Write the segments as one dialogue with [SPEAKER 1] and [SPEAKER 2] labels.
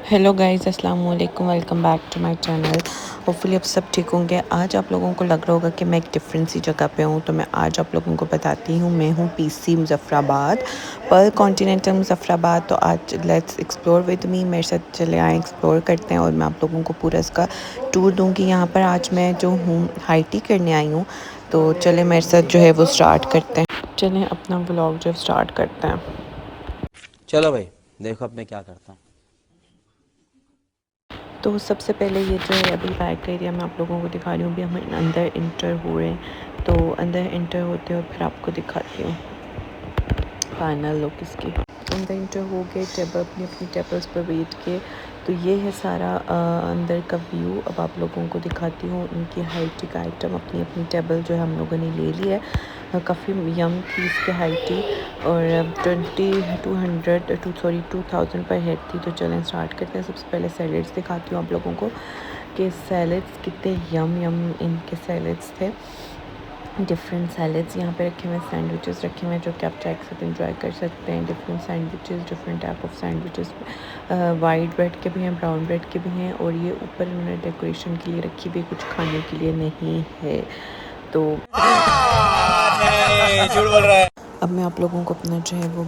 [SPEAKER 1] Hello guys, अस्सलाम वालेकुम। Welcome back to my channel. Hopefully आप सब ठीक होंगे। आज आप लोगों को लग रहा होगा कि मैं एक डिफरेंट सी जगह पे हूँ, तो मैं आज आप लोगों को बताती हूँ। मैं हूँ PC Muzaffarabad, Perl continental Muzaffarabad. तो आज लेट्स एक्सप्लोर विद मी, मेरे साथ चले आएँ, एक्सप्लोर करते हैं और मैं आप लोगों को पूरा इसका टूर दूँगी। यहाँ पर आज मैं जो हूँ हाई टी करने आई हूँ, तो चले मेरे साथ जो है वो स्टार्ट करते हैं। चलें अपना व्लॉग जो स्टार्ट करते हैं।
[SPEAKER 2] चलो भाई, देखो अब मैं क्या करता हूँ।
[SPEAKER 1] तो सबसे पहले ये जो है अभी बैक एरिया मैं आप लोगों को दिखा रही हूँ। अभी हम अंदर इंटर हो रहे हैं, तो अंदर इंटर होते और फिर आपको दिखाती हूँ फाइनल लुक इसकी। अंदर इंटर हो गए, टेबल अपनी अपनी टेबल्स पर बैठ के। तो ये है सारा अंदर का व्यू। अब आप लोगों को दिखाती हूँ उनकी हाई टी का आइटम। अपनी अपनी टेबल जो है हम लोगों ने ले ली है। काफ़ी यम थी इसकी हाई टी, और 2000 पर हेड थी। तो चलें स्टार्ट करते हैं। सबसे पहले सैलेड्स दिखाती हूँ आप लोगों को कि सैलेड्स कितने यम इनके सैलेड्स थे। डिफरेंट सैलेड्स यहाँ पे रखे हुए हैं, सैंडविचेस रखे हुए हैं जो कि आप चाय के साथ एंजॉय कर सकते हैं। Different sandwiches, different type of sandwiches, white bread के भी हैं, ब्राउन ब्रेड के भी हैं। और ये ऊपर इन्होंने डेकोरेशन के लिए रखी भी, कुछ खाने के लिए नहीं है। तो
[SPEAKER 2] नहीं, झूठ बोल रहा है।
[SPEAKER 1] अब मैं आप लोगों को अपना जो है वो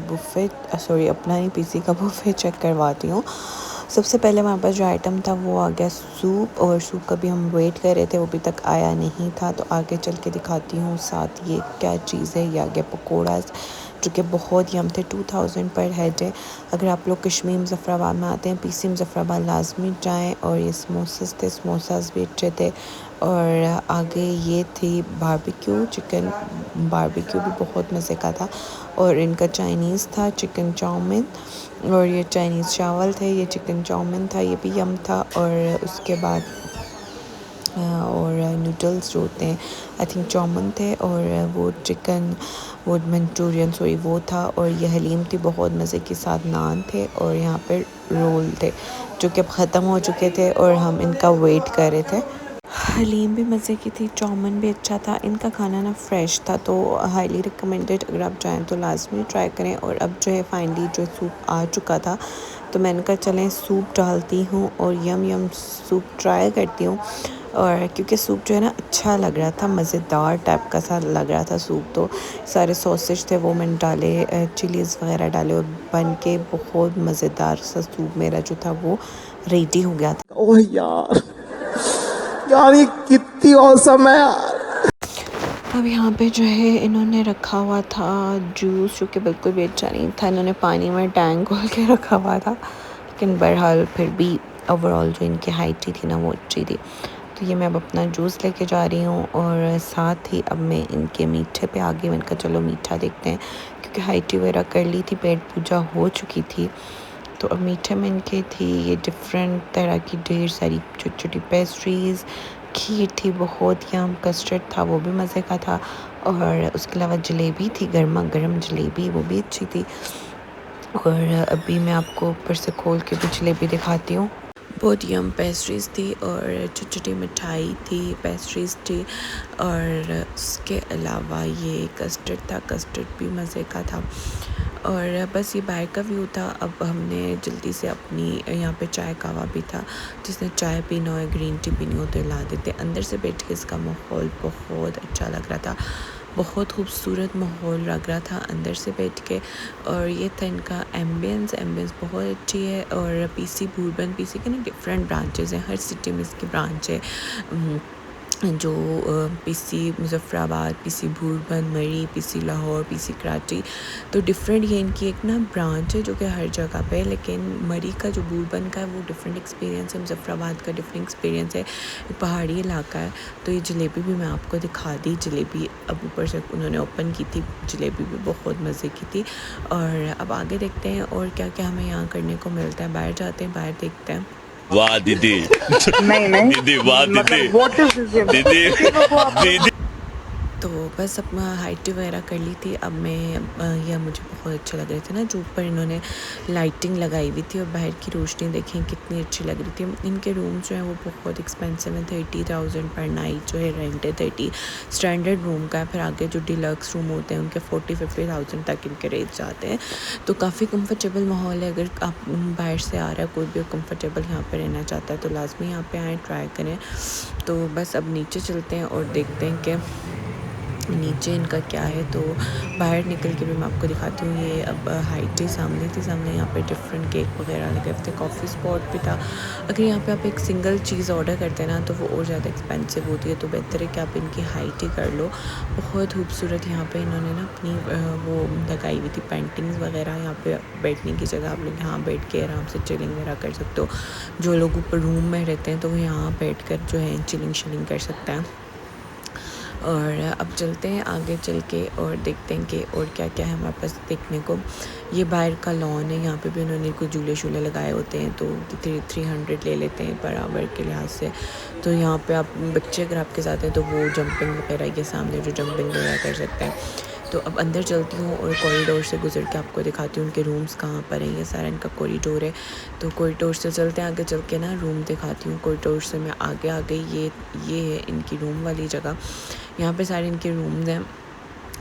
[SPEAKER 1] अपना ही पीसी का बुफे चेक करवाती हूँ। सबसे पहले हमारे पास जो आइटम था वो आ गया सूप, और सूप का भी हम वेट कर रहे थे, वो अभी तक आया नहीं था। तो आगे चल के दिखाती हूँ। साथ ये क्या चीज़ है, ये आ गया पकौड़ास, जो कि बहुत यम थे। 2000 पर हेड है। अगर आप लोग कश्मीर मुज़फ़्फ़राबाद में आते हैं, पीसी मुज़फ़्फ़राबाद लाजमी जाएँ। और ये समोसास थे, समोसास भी अच्छे थे। और आगे ये थी बारबेक्यू चिकन, बारबेक्यू भी बहुत मज़े का था। और इनका चाइनीज़ था, चिकन चाउमीन। और ये चाइनीज़ चावल थे, ये चिकन चाउमीन था, ये भी यम था। और उसके बाद और नूडल्स जो होते हैं, आई थिंक चाउमीन थे। और वो चिकन, वो मंचूरियन सॉरी, वो था। और ये हलीम थी बहुत मज़े के साथ, नान थे। और यहाँ पे रोल थे जो कि अब ख़त्म हो चुके थे और हम इनका वेट कर रहे थे। हलीम भी मज़े की थी, चाउमीन भी अच्छा था। इनका खाना ना फ्रेश था, तो हाईली रिकमेंडेड। अगर आप जाएँ तो लाजमी ट्राई करें। और अब जो है फाइनली जो सूप आ चुका था, तो मैंने कहा चलें सूप डालती हूँ और यम सूप ट्राई करती हूँ। और क्योंकि सूप जो है ना अच्छा लग रहा था, मज़ेदार टाइप का सा लग रहा था सूप। तो सारे सॉसेज थे वो मैंने डाले, चिलीज़ वगैरह डाले, और बन के बहुत मज़ेदार सा सूप मेरा जो था वो रेडी हो गया था।
[SPEAKER 3] ओह यार, यार ये कितनी औसम है यार।
[SPEAKER 1] अब यहाँ पे जो है इन्होंने रखा हुआ था जूस, जो कि बिल्कुल भी अच्छा नहीं था। इन्होंने पानी में टैंक खोल के रखा हुआ था, लेकिन बहरहाल फिर भी ओवरऑल जो इनकी हाई टी थी ना वो अच्छी थी। तो ये मैं अब अपना जूस लेके जा रही हूँ। और साथ ही अब मैं इनके मीठे पे आ गई। मैंने कहा चलो मीठा देखते हैं, क्योंकि हाई टी वगैरह कर ली थी, पेट पूजा हो चुकी थी। तो अब मीठे में इनके थी ये डिफरेंट तरह की ढेर सारी छोटी छोटी पेस्ट्रीज़, खीर थी बहुत, यम कस्टर्ड था वो भी मज़े का था। और उसके अलावा जलेबी थी, गर्मा गर्म जलेबी, वो भी अच्छी थी। और अभी मैं आपको ऊपर से खोल के भी जलेबी दिखाती हूँ। बहुत यम पेस्ट्रीज़ थी और छोटी छोटी मिठाई थी, पेस्ट्रीज़ थी। और उसके अलावा ये कस्टर्ड था, कस्टर्ड भी मज़े का था। और बस ये बाहर का व्यू था। अब हमने जल्दी से अपनी यहाँ पे चाय कावा भी था, जिसने चाय पीना हो, ग्रीन टी पीनी हो तो ला देते। अंदर से बैठ के इसका माहौल बहुत अच्छा लग रहा था, बहुत खूबसूरत माहौल लग रहा था अंदर से बैठ के। और ये था इनका एम्बियंस बहुत अच्छी है। और पीसी बूरबन, पीसी के ना डिफरेंट ब्रांचेस हैं, हर सिटी में इसकी ब्रांच है। जो पीसी मुज़फ़्फ़राबाद, पीसी बूरबन, मरी, पीसी लाहौर, पीसी कराची, तो डिफरेंट ये इनकी एक ना ब्रांच है जो कि हर जगह पे है। लेकिन मरी का जो बूरबन का है वो डिफरेंट एक्सपीरियंस है, मुज़फ़्फ़राबाद का डिफरेंट एक्सपीरियंस है, पहाड़ी इलाका है। तो ये जलेबी भी मैं आपको दिखा दी। जलेबी अब ऊपर से उन्होंने ओपन की थी, जलेबी भी बहुत मज़े की थी। और अब आगे देखते हैं और क्या क्या हमें यहाँ करने को मिलता है। बाहर जाते हैं, बाहर देखते हैं।
[SPEAKER 2] वाह दीदी।
[SPEAKER 4] नहीं नहीं,
[SPEAKER 2] दीदी वाह दीदी।
[SPEAKER 4] मतलब व्हाट इज दिस गेम?
[SPEAKER 2] दीदी
[SPEAKER 4] इसी को आप
[SPEAKER 2] दीदी
[SPEAKER 1] तो बस अब मैं हाइट वगैरह कर ली थी। अब मैं यह मुझे बहुत अच्छे लग रहे थे ना, जो ऊपर इन्होंने लाइटिंग लगाई हुई थी और बाहर की रोशनी देखें कितनी अच्छी लग रही थी। इनके रूम जो हैं वो बहुत एक्सपेंसिव हैं, 30,000 पर नाइट जो है रेंट है। 30 स्टैंडर्ड रूम का है, फिर आगे जो डिलक्स रूम होते हैं उनके 40-50,000 तक इनके रेट जाते हैं। तो काफ़ी कंफर्टेबल माहौल है। अगर आप बाहर से आ रहा है कोई भी कंफर्टेबल यहाँ पर रहना चाहता है तो लाजमी यहाँ पे आएँ, ट्राई करें। तो बस अब नीचे चलते हैं और देखते हैं कि नीचे इनका क्या है। तो बाहर निकल के भी मैं आपको दिखाती हूँ। ये अब हाइट ही सामने थी, सामने यहाँ पे डिफरेंट केक वगैरह लगे थे, कॉफ़ी स्पॉट भी था। अगर यहाँ पे आप एक सिंगल चीज़ ऑर्डर करते हैं ना तो वो और ज़्यादा एक्सपेंसिव होती है, तो बेहतर है कि आप इनकी हाइट ही कर लो। बहुत खूबसूरत यहाँ पे इन्होंने ना अपनी वो लगाई हुई थी पेंटिंग्स वगैरह। यहाँ पे बैठने की जगह, आप लोग यहाँ बैठ के आराम से चिलिंग वगैरह कर सकते हो। जो लोग ऊपर रूम में रहते हैं तो वो यहाँ बैठ कर जो है चिलिंग शिलिंग कर सकते हैं। और अब चलते हैं आगे चल के और देखते हैं कि और क्या क्या है हमारे पास देखने को। ये बाहर का लॉन है, यहाँ पे भी उन्होंने कुछ झूले शूले लगाए होते हैं, तो 300 ले लेते हैं पर आवर के लिहाज से। तो यहाँ पे आप बच्चे अगर आपके साथ हैं तो वो जंपिंग वगैरह ये सामने जो जंपिंग वगैरह कर सकते हैं। तो अब अंदर चलती हूँ और कॉरिडोर से गुजर के आपको दिखाती हूँ उनके रूम्स कहाँ पर हैं। ये सारा इनका कॉरिडोर है, तो कॉरिडोर से चलते हैं आगे चल के ना रूम दिखाती हूँ। कॉरिडोर से मैं आगे आ गई, ये है इनकी रूम वाली जगह। यहाँ पे सारे इनके रूम्स हैं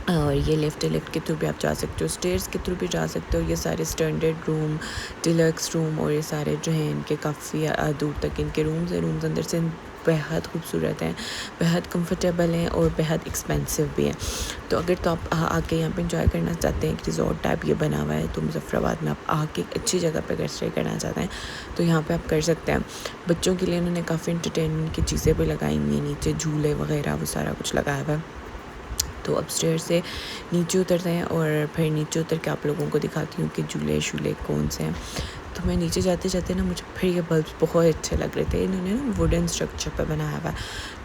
[SPEAKER 1] और ये लिफ्ट के थ्रू भी आप जा सकते हो, स्टेयर्स के थ्रू भी जा सकते हो। ये सारे स्टैंडर्ड रूम, डिलक्स रूम और ये सारे जो हैं इनके काफ़ी दूर तक इनके रूम्स हैं। रूम्स अंदर से बेहद खूबसूरत हैं, बेहद कंफर्टेबल हैं और बेहद एक्सपेंसिव भी हैं। तो अगर तो आप आके यहाँ पे इंजॉय करना चाहते हैं, एक रिजॉर्ट टाइप ये बना हुआ है, तो मुज़फ़्फ़राबाद में आप आके एक अच्छी जगह पे अगर स्टे करना चाहते हैं तो यहाँ पे आप कर सकते हैं। बच्चों के लिए उन्होंने काफ़ी इंटरटेनमेंट की चीज़ें भी लगाई हुई हैं, नीचे झूले वगैरह वो सारा कुछ लगाया हुआ है। तो अपस्टेयर से नीचे उतरते हैं और फिर नीचे उतर के आप लोगों को दिखाती हूँ कि झूले शूले कौन से हैं। तो मैं नीचे जाते जाते ना मुझे फिर ये बल्ब बहुत अच्छे लग रहे थे। इन्होंने ना वुडन स्ट्रक्चर पर बनाया हुआ है,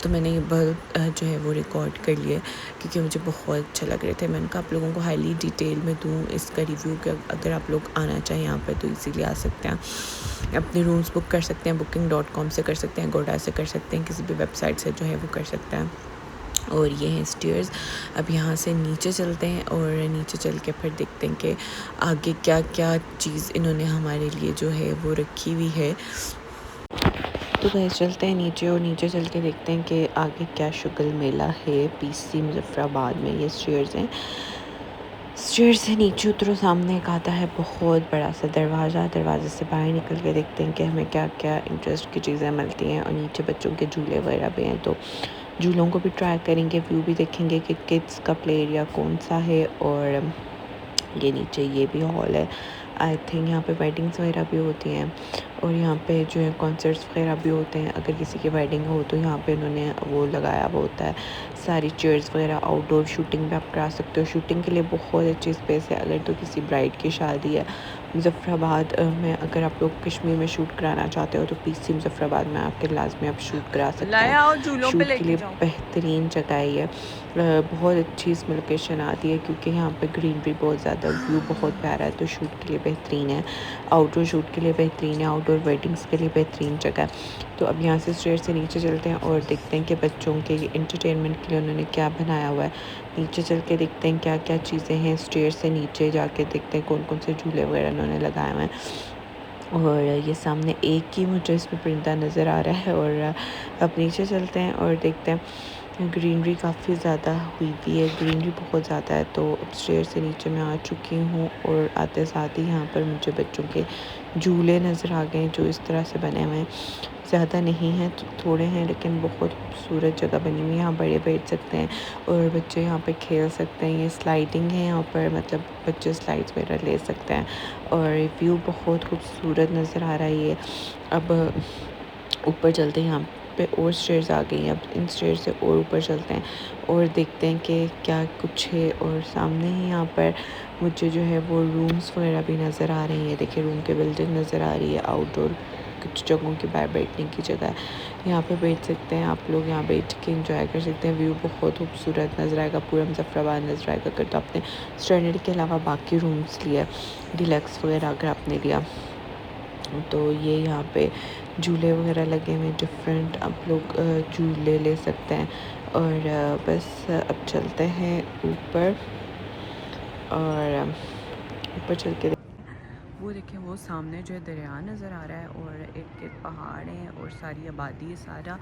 [SPEAKER 1] तो मैंने ये बल्ब जो है वो रिकॉर्ड कर लिए क्योंकि मुझे बहुत अच्छे लग रहे थे। मैंने कहा आप लोगों को हाईली डिटेल में दूँ इसका रिव्यू कि अगर आप लोग आना चाहें यहाँ पर तो इजीली आ सकते हैं। अपने रूम्स बुक कर सकते हैं, booking.com से कर सकते हैं, गोडा से कर सकते हैं, किसी भी वेबसाइट से जो है वो कर सकते हैं। और ये हैं स्टेयर्स। अब यहाँ से नीचे चलते हैं और नीचे चल के फिर देखते हैं कि आगे क्या क्या चीज़ इन्होंने हमारे लिए जो है वो रखी हुई है। तो गैस चलते हैं नीचे और नीचे चल के देखते हैं कि आगे क्या शुगल मेला है पीसी मुज़फ़्फ़राबाद में। ये स्टेयर्स हैं, स्टेयर्स से नीचे उतरो, सामने एक आता है बहुत बड़ा सा दरवाज़ा। दरवाजे से बाहर निकल के देखते हैं कि हमें क्या क्या इंटरेस्ट की चीज़ें मिलती हैं। और नीचे बच्चों के झूले वगैरह भी हैं, तो झूलों को भी ट्राई करेंगे, व्यू भी देखेंगे कि किड्स का प्ले एरिया कौन सा है। और ये नीचे ये भी हॉल है, आई थिंक यहाँ पे वेडिंग्स वगैरह भी होती हैं और यहाँ पे जो है कॉन्सर्ट्स वगैरह भी होते हैं। अगर किसी की वेडिंग हो तो यहाँ पे इन्होंने वो लगाया हुआ होता है, सारी चेयर्स वगैरह। आउटडोर शूटिंग भी आप करा सकते हो, शूटिंग के लिए बहुत अच्छी स्पेस है। अगर तो किसी ब्राइड की शादी है मुज़फ़्फ़राबाद में, अगर आप लोग कश्मीर में शूट कराना चाहते हो तो पीसी मुज़फ़्फ़राबाद में आके लाजमी आप शूट करा सकते हैं। शूट के लिए बेहतरीन जगह है ये, बहुत अच्छी इसमें लोकेशन आती है क्योंकि यहाँ पे ग्रीनरी बहुत ज़्यादा, व्यू बहुत प्यारा है, तो शूट के लिए बेहतरीन है। आउटडोर शूट के लिए बेहतरीन है, आउटडोर वेडिंग्स के लिए बेहतरीन जगह है। तो अब यहाँ से स्टेयर से नीचे चलते हैं और देखते हैं कि बच्चों के इंटरटेनमेंट के लिए उन्होंने क्या बनाया हुआ है। नीचे चल के देखते हैं क्या क्या चीज़ें हैं। स्टेयर से नीचे जाके देखते हैं कौन कौन से झूले वगैरह उन्होंने लगाए हुए हैं। और ये सामने एक ही मुझे इसमें परिंदा नज़र आ रहा है। और अब नीचे चलते हैं और देखते हैं, ग्रीनरी काफ़ी ज़्यादा हुई हुई है, ग्रीनरी बहुत ज़्यादा है। तो अपस्टेयर से नीचे मैं आ चुकी हूँ और आते साथ ही यहाँ पर मुझे बच्चों के झूले नज़र आ गए जो इस तरह से बने हुए हैं। ज़्यादा नहीं हैं तो थोड़े हैं, लेकिन बहुत खूबसूरत जगह बनी हुई है। यहाँ बड़े बैठ सकते हैं और बच्चे यहाँ पे खेल सकते हैं। ये स्लाइडिंग है यहाँ पर, मतलब बच्चे स्लाइड्स वगैरह ले सकते हैं और व्यू बहुत खूबसूरत नज़र आ रहा है ये। अब ऊपर चलते हैं, यहाँ पे और स्टेयर्स आ गई हैं। अब इन स्टेयर्स से और ऊपर चलते हैं और देखते हैं कि क्या कुछ है। और सामने ही यहाँ पर मुझे जो है वो रूम्स वगैरह भी नज़र आ रही है। देखिए रूम के बिल्डिंग नज़र आ रही है, आउटडोर कुछ जगहों के बाहर बैठने की जगह है, यहाँ पे बैठ सकते हैं आप लोग, यहाँ बैठ के एंजॉय कर सकते हैं। व्यू बहुत खूबसूरत नज़र आएगा, पूरा मुज़फ़्फ़राबाद नज़र आएगा। अगर तो आपने स्टैंडर्ड के अलावा बाकी रूम्स लिए, डिलक्स वगैरह अगर आपने लिया तो ये यहाँ पे झूले वगैरह लगे हुए डिफरेंट, आप लोग झूले ले सकते हैं। और बस अब चलते हैं ऊपर और ऊपर चल के वो देखें वो सामने जो है दरिया नज़र आ रहा है और एक पहाड़ है और सारी आबादी है, सारा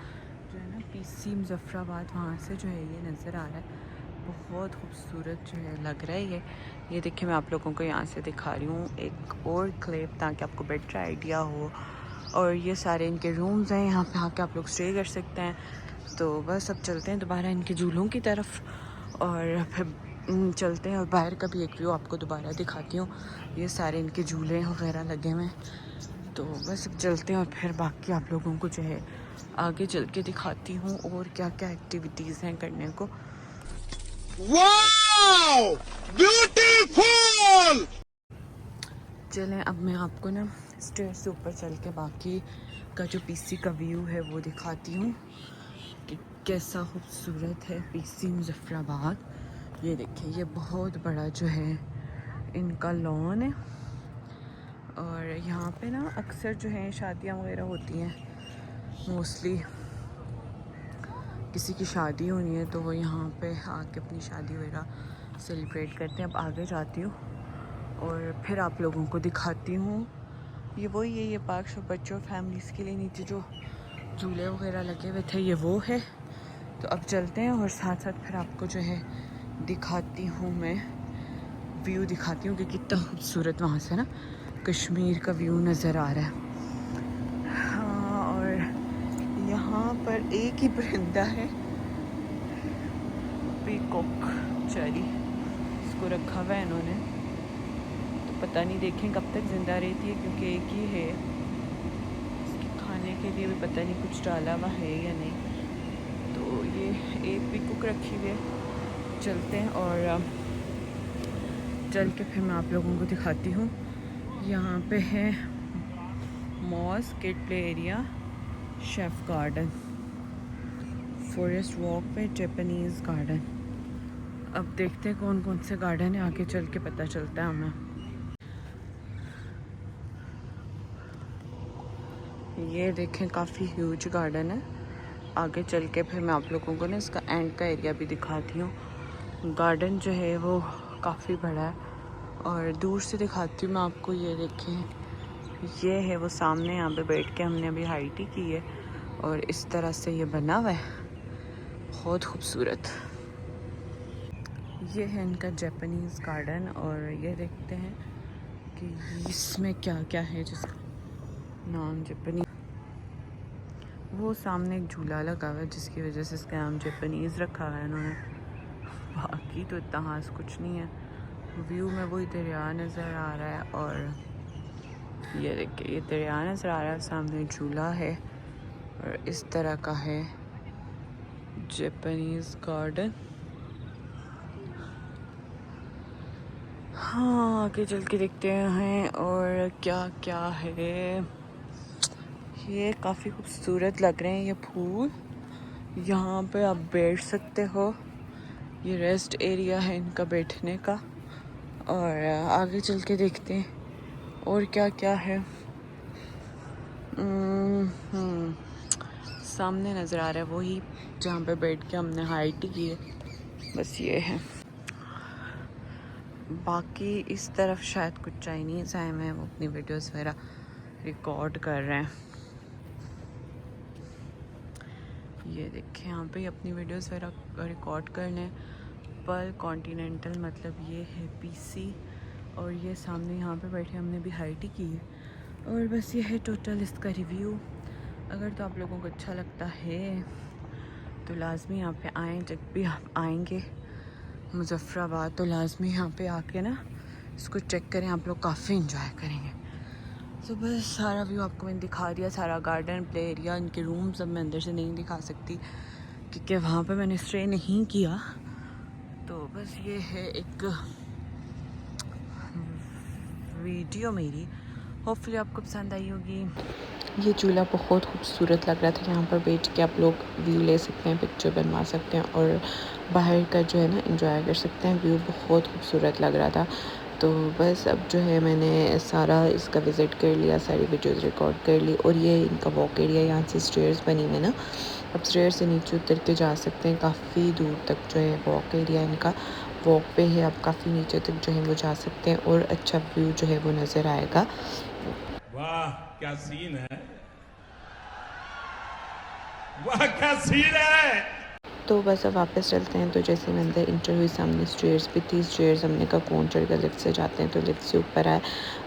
[SPEAKER 1] जो है ना पीसी मुजफ्फराबाद वहाँ से जो है ये नज़र आ रहा है। बहुत खूबसूरत जो है लग रहा है ये देखिए मैं आप लोगों को यहाँ से दिखा रही हूँ एक और क्लिप ताकि आपको बेटर आइडिया हो। और ये सारे इनके रूम्स हैं, यहाँ पे आके आप लोग स्टे कर सकते हैं। तो बस अब चलते हैं दोबारा इनके झूलों की तरफ और फिर चलते हैं और बाहर का भी एक व्यू आपको दोबारा दिखाती हूँ। ये सारे इनके झूले वगैरह लगे हुए हैं। तो बस अब चलते हैं और फिर बाकी आप लोगों को जो है आगे चल के दिखाती हूँ और क्या क्या एक्टिविटीज़ हैं करने को।
[SPEAKER 3] Wow beautiful.
[SPEAKER 1] चलें अब मैं आपको ना स्टेज से ऊपर चल के बाकी का जो पीसी का व्यू है वो दिखाती हूँ कि कैसा खूबसूरत है पीसी मुजफ्फराबाद। ये देखिए ये बहुत बड़ा जो है इनका लॉन है और यहाँ पे ना अक्सर जो है शादियाँ वगैरह होती हैं। मोस्टली किसी की शादी होनी है तो वो यहाँ पे आके अपनी शादी वगैरह सेलिब्रेट करते हैं। अब आगे जाती हूँ और फिर आप लोगों को दिखाती हूँ। ये वही है, ये पार्क सब बच्चों फैमिलीज़ के लिए नीचे जो झूले वगैरह लगे हुए थे ये वो है। तो अब चलते हैं और साथ साथ फिर आपको जो है दिखाती हूँ, मैं व्यू दिखाती हूँ कि कितना खूबसूरत वहाँ से ना कश्मीर का व्यू नज़र आ रहा है। हाँ और यहाँ पर एक ही परिंदा है, पीकॉक चरी, इसको रखा हुआ है इन्होंने। तो पता नहीं देखें कब तक ज़िंदा रहती है क्योंकि एक ही है। इसके खाने के लिए भी पता नहीं कुछ डाला हुआ है या नहीं। तो ये एक पीकॉक रखी हुई है। चलते हैं और चल के फिर मैं आप लोगों को दिखाती हूँ। यहाँ पे है moss kid play area, chef garden, forest walk पे जापानीज़ गार्डन। अब देखते हैं कौन कौन से गार्डन है, आगे चल के पता चलता है हमें। ये देखें काफ़ी ह्यूज गार्डन है। आगे चल के फिर मैं आप लोगों को ना इसका एंड का एरिया भी दिखाती हूँ। गार्डन जो है वो काफ़ी बड़ा है और दूर से दिखाती हूँ मैं आपको। ये देखें ये है वो सामने, यहाँ पे बैठ के हमने अभी हाइट ही की है और इस तरह से ये बना हुआ है, बहुत खूबसूरत। ये है इनका जापानीज़ गार्डन और ये देखते हैं कि इसमें क्या क्या है जिसका नाम जापानीज़। वो सामने एक झूला लगा हुआ है जिसकी वजह से इसका नाम जापानीज़ रखा हुआ है इन्होंने। बाकी तो इतना खास कुछ नहीं है। व्यू में वही दरिया नज़र आ रहा है और ये देखिए ये दरिया नज़र आ रहा है, सामने झूला है और इस तरह का है जापानीज़ गार्डन। हाँ आगे चल के देखते हैं और क्या क्या है। ये काफ़ी खूबसूरत लग रहे हैं ये फूल। यहाँ पे आप बैठ सकते हो, ये रेस्ट एरिया है इनका बैठने का। और आगे चल के देखते हैं और क्या क्या है। सामने नज़र आ रहा है वही जहाँ पे बैठ के हमने हाइट की है, बस ये है। बाकी इस तरफ शायद कुछ चाइनीज़ आए हैं, वो अपनी वीडियोस वगैरह रिकॉर्ड कर रहे हैं। ये देखें यहाँ पे अपनी वीडियोस वगैरह रिकॉर्ड कर लें। पर कॉन्टिनेंटल मतलब ये है पीसी और ये सामने यहाँ पे बैठे हमने भी हाइट ही की है। और बस ये है टोटल इसका रिव्यू। अगर तो आप लोगों को अच्छा लगता है तो लाजमी यहाँ पे आएँ। जब भी आप आएंगे मुजफ्फराबाद तो लाजमी यहाँ पे आके ना इसको चेक करें, आप लोग काफ़ी इंजॉय करेंगे। तो बस सारा व्यू आपको मैंने दिखा दिया, सारा गार्डन प्ले एरिया, इनके रूम्स। अब मैं अंदर से नहीं दिखा सकती क्योंकि वहाँ पे मैंने स्टे नहीं किया। तो बस ये है एक वीडियो मेरी, होपफुली आपको पसंद आई होगी। ये झूला बहुत खूबसूरत लग रहा था, यहाँ पर बैठ के आप लोग व्यू ले सकते हैं, पिक्चर बनवा सकते हैं और बाहर का जो है ना एंजॉय कर सकते हैं। व्यू बहुत खूबसूरत लग रहा था। तो बस अब जो है मैंने सारा इसका विज़िट कर लिया, सारी वीडियोस रिकॉर्ड कर ली। और ये इनका वॉक एरिया, यहाँ से स्टेयर्स बनी हुई है ना, अब स्टेयर्स से नीचे उतर के जा सकते हैं। काफ़ी दूर तक जो है वॉक एरिया इनका, वॉक पे है, आप काफ़ी नीचे तक जो है वो जा सकते हैं और अच्छा व्यू जो है वो नज़र आएगा।
[SPEAKER 4] वाह क्या सीन है, वाह क्या सीन है।
[SPEAKER 1] तो बस अब वापस चलते हैं। तो जैसे मैं अंदर इंटर हुई, सामने स्टेयर्स भी थी। स्टेयर्स हमने कहा कौन चढ़ेगा, लिफ्ट से जाते हैं। तो लिफ्ट से ऊपर आए।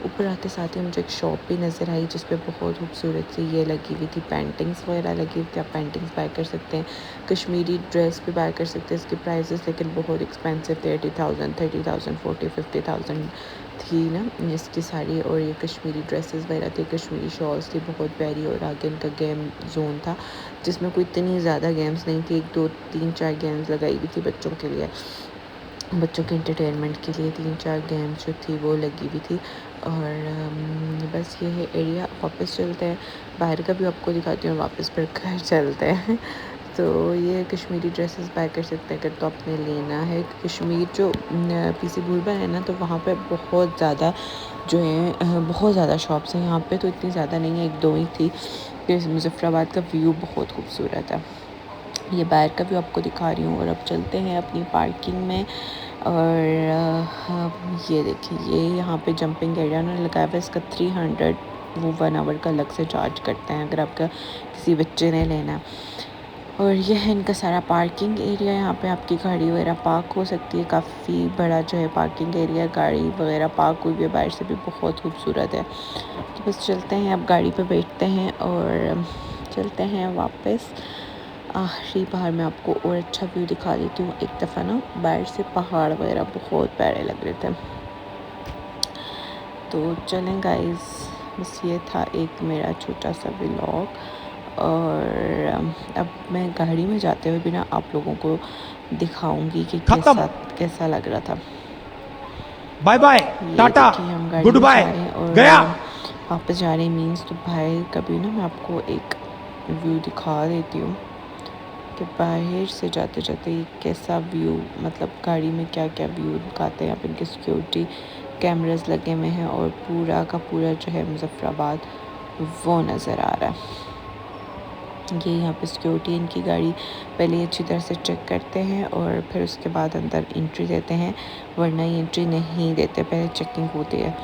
[SPEAKER 1] ऊपर आते साथ ही मुझे एक शॉप भी नज़र आई जिस पे बहुत खूबसूरत सी ये लगी हुई थी, पेंटिंग्स वगैरह लगी हुई थी। आप पेंटिंग्स बाय कर सकते हैं, कश्मीरी ड्रेस भी बाय कर सकते हैं। इसके प्राइसेस लेकिन बहुत एक्सपेंसिव थे, 80,000, 30,000, 40, 50,000 थी ना इसकी साड़ी। और ये कश्मीरी ड्रेसेस वगैरह थी, कश्मीरी शॉल्स थी बहुत प्यारी। और आगे इनका गेम जोन था जिसमें कोई इतनी ज़्यादा गेम्स नहीं थी, 1, 2, 3, 4 गेम्स लगाई हुई थी बच्चों के लिए, बच्चों के एंटरटेनमेंट के लिए 3-4 गेम्स जो थी वो लगी हुई थी। और बस ये है एरिया। वापस चलते हैं, बाहर का भी आपको दिखाती हूँ, वापस फिर घर चलते हैं। तो ये कश्मीरी ड्रेसेस बाय कर सकते हैं अगर तो आपने लेना है। कश्मीर जो पीसी बुलबा है ना, तो वहाँ पे बहुत ज़्यादा जो है बहुत ज़्यादा शॉप्स हैं। यहाँ पे तो इतनी ज़्यादा नहीं है, 1-2 ही थी। मुज़फ़्फ़राबाद का व्यू बहुत खूबसूरत है। ये बाहर का व्यू आपको दिखा रही हूँ। और अब चलते हैं अपनी पार्किंग में। और ये देखिए, ये यहाँ पे जंपिंग एरिया उन्होंने लगाया हुआ है। इसका 300 वो 1 आवर का अलग से चार्ज करते हैं अगर आपका किसी बच्चे ने लेना है। और ये है इनका सारा पार्किंग एरिया। यहाँ पे आपकी गाड़ी वगैरह पार्क हो सकती है। काफ़ी बड़ा जो है पार्किंग एरिया, गाड़ी वगैरह पार्क हुई है, बाहर से भी बहुत खूबसूरत है। तो बस चलते हैं, अब गाड़ी पे बैठते हैं और चलते हैं वापस। आखिरी बार मैं आपको और अच्छा व्यू दिखा देती हूँ। एक दफ़ा ना बाहर से पहाड़ वगैरह बहुत प्यारे लग रहे थे। तो चलें गाइस, बस ये था एक मेरा छोटा सा व्लॉग। और अब मैं गाड़ी में जाते हुए भी ना आप लोगों को दिखाऊंगी कि कैसा लग रहा था।
[SPEAKER 3] बाय बाय, टाटा,
[SPEAKER 1] हम गाड़ी
[SPEAKER 3] गुड
[SPEAKER 1] में
[SPEAKER 3] बाय,
[SPEAKER 1] जा रहे हैं और
[SPEAKER 3] गया।
[SPEAKER 1] वापस जा रहे हैं मीन्स। तो भाई कभी ना मैं आपको एक व्यू दिखा देती हूँ कि बाहर से जाते जाते कैसा व्यू, मतलब गाड़ी में क्या क्या व्यू दिखाते हैं। यहाँ पे इनके सिक्योरिटी कैमरास लगे हुए हैं और पूरा का पूरा जो है मुज़फ़्फ़राबाद वो नज़र आ रहा है। ये यहाँ पे सिक्योरिटी इनकी गाड़ी पहले अच्छी तरह से चेक करते हैं और फिर उसके बाद अंदर एंट्री देते हैं, वरना ये एंट्री नहीं देते, पहले चेकिंग होती है।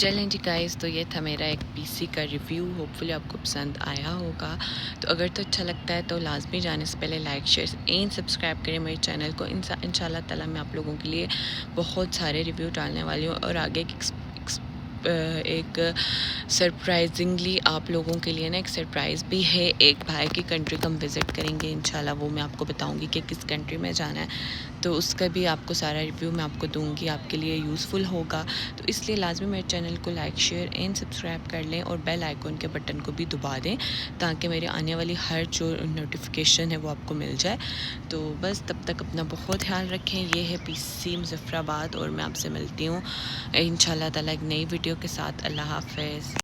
[SPEAKER 1] चलें जी गाइस, तो ये था मेरा एक पीसी का रिव्यू। होपफुली आपको पसंद आया होगा। तो अगर तो अच्छा लगता है तो लाजमी जाने से पहले लाइक, शेयर एंड सब्सक्राइब करें मेरे चैनल को। इंशाल्लाह ताला मैं आप लोगों के लिए बहुत सारे रिव्यू डालने वाली हूँ। और आगे एक सरप्राइजिंगली आप लोगों के लिए ना एक सरप्राइज़ भी है। एक भाई की कंट्री का हम विज़िट करेंगे इंशाल्लाह, वो मैं आपको बताऊंगी कि किस कंट्री में जाना है। तो उसका भी आपको सारा रिव्यू मैं आपको दूंगी, आपके लिए यूज़फुल होगा। तो इसलिए लाजमी मेरे चैनल को लाइक, शेयर एंड सब्सक्राइब कर लें और बेल आइकॉन के बटन को भी दबा दें ताकि मेरे आने वाली हर जो नोटिफिकेशन है वो आपको मिल जाए। तो बस तब तक अपना बहुत ख्याल रखें। ये है पीसी मुज़फ़्फ़राबाद और मैं आपसे मिलती हूँ इंशाल्लाह ताला एक नई वीडियो के साथ। अल्लाह हाफ़िज़।